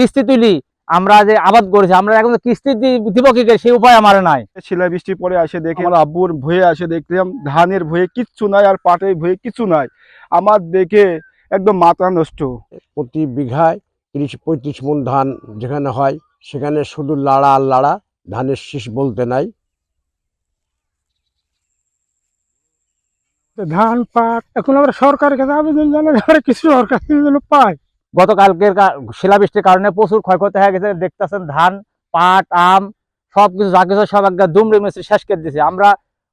কিস্তি তুলি আমরা যে আবাদ করেছি, আমরা এখন কিস্তি দিব কি করে সেই উপায় আমার নাই। শিলা বৃষ্টি পরে আসে দেখে আমার আব্বুর ভয়ে আসে দেখলাম ধানের ভয়ে কিচ্ছু নাই আর পাটের ভয়ে কিছু নাই। আমার দেখে একদম মাথা নষ্ট। প্রতি বিঘায় ৩০-৩৫ মণ ধান যেখানে হয় সেখানে শুধু লাড়া আর লাড়া, ধানের শীষ বলতে নাই। ধান পাট এখন আমরা সরকারের কাছে আবেদন জানালে আমরা কিছু সরকার থেকে যেন পাই। গতকালকের শিলাবৃষ্টির কারণে প্রচুর ক্ষয়ক্ষতি হয়ে গেছে। দেখতেছেন ধান, পাট, আম সবকিছু যা কিছু সব একটা দুমড়ে মুচড়ে শেষ করে দিয়েছে। আমরা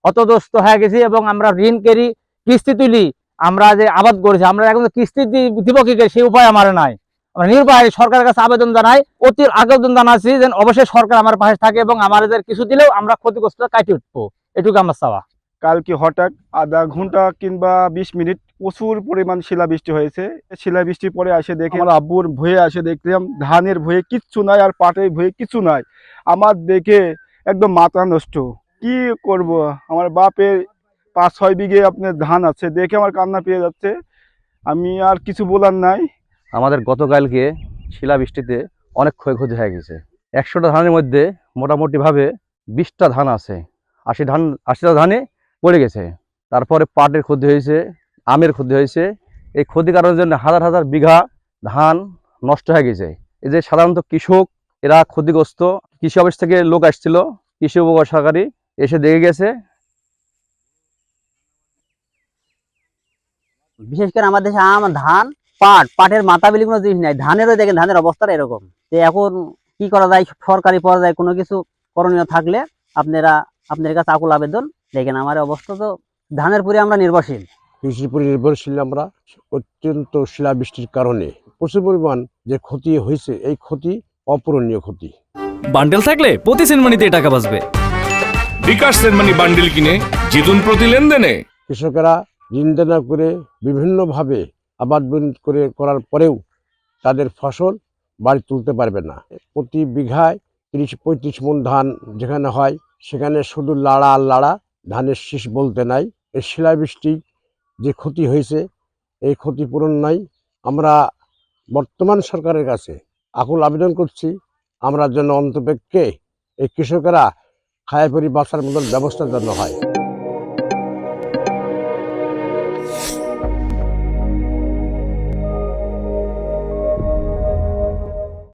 হতদস্ত হয়ে গেছি এবং আমরা ঋণ করি, কিস্তি তুলি আমরা যে আবাদ করেছি, আমরা এখন কিস্তি দিব কি করে সেই উপায় আমার নাই। আমরা নির্বাহী সরকারের কাছে আবেদন জানাই, অতি আবেদন জানাচ্ছি যেন অবশ্যই সরকার আমার পাশে থাকে এবং আমাদের কিছু দিলেও আমরা ক্ষতিগ্রস্ত কাটিয়ে উঠবো, এটুকু আমার চাওয়া। কালকে হঠাৎ আধা ঘন্টা কিংবা 20 মিনিট প্রচুর পরিমাণ শিলাবৃষ্টি হয়েছে। শিলাবৃষ্টি পরে আসে দেখে আমার আব্বুর ভয়ে আসে দেখলাম ধানের ভয়ে কিচ্ছু নাই আর পাটের ভয়ে কিছু নাই। আমার দেখে একদম মাথা নষ্ট। কি করব, আমার বাপের 5-6 বিঘে আপনার ধান আছে, দেখে আমার কান্না পেয়ে যাচ্ছে। আমি আর কিছু বলার নাই। আমাদের গতকালকে শিলাবৃষ্টিতে অনেক ক্ষয়ক্ষতি হয়ে গেছে। 100টা ধানের মধ্যে মোটামুটিভাবে 20টা ধান আছে, 80টা ধানে পড়ে গেছে। তারপরে পাটের ক্ষতি হয়েছে, আমের ক্ষতি হয়েছে। এই ক্ষতি কারণের জন্য হাজার হাজার বিঘা ধান নষ্ট হয়ে গেছে। এই যে সাধারণত কৃষক এরা ক্ষতিগ্রস্ত। কৃষি অফিস থেকে লোক আসছিল, কৃষি উপকার সহকারী এসে দেখে গেছে। বিশেষ করে আমাদের দেশে আম, ধান, পাটের মাথা বিলি কোনো জিনিস নাই। ধানেরও দেখেন ধানের অবস্থাটা এরকম। যে এখন কি করা যায়, সরকারি পর্যায়ে কোনো কিছু করণীয় থাকলে আপনার কাছে আকুল আবেদন। দেখেন আমার অবস্থা তো ধানের পরে আমরা নির্ভরশীল। কৃষির উপর নির্ভরশীল আমরা। অত্যন্ত শিলাবৃষ্টির কারণে প্রচুর পরিমাণ যে ক্ষতি হয়েছে, এই ক্ষতি অপূরণীয় ক্ষতি। বান্ডেল থাকলে প্রতি সেনমানিতে টাকা বাঁচবে। বিকাশ সেনমানি বান্ডেল কিনে জিতুন প্রতি লেনদেনে। কৃষকেরা ঋণ দেনা করে বিভিন্নভাবে আবাদ করার পরেও তাদের ফসল বাড়ি তুলতে পারবে না। প্রতি বিঘায় ৩০-৩৫ মণ ধান যেখানে হয় সেখানে শুধু লাড়া আর লাড়া, ধানের শীষ বলতে নাই। এই শিলাবৃষ্টি যে ক্ষতি হয়েছে এই ক্ষতিপূরণ নাই। আমরা বর্তমান সরকারের কাছে আকুল আবেদন করছি, আমরা যেন অন্তপক্ষে এই কৃষকেরা খায় পরি বাঁচার মতন ব্যবস্থা যেন হয়।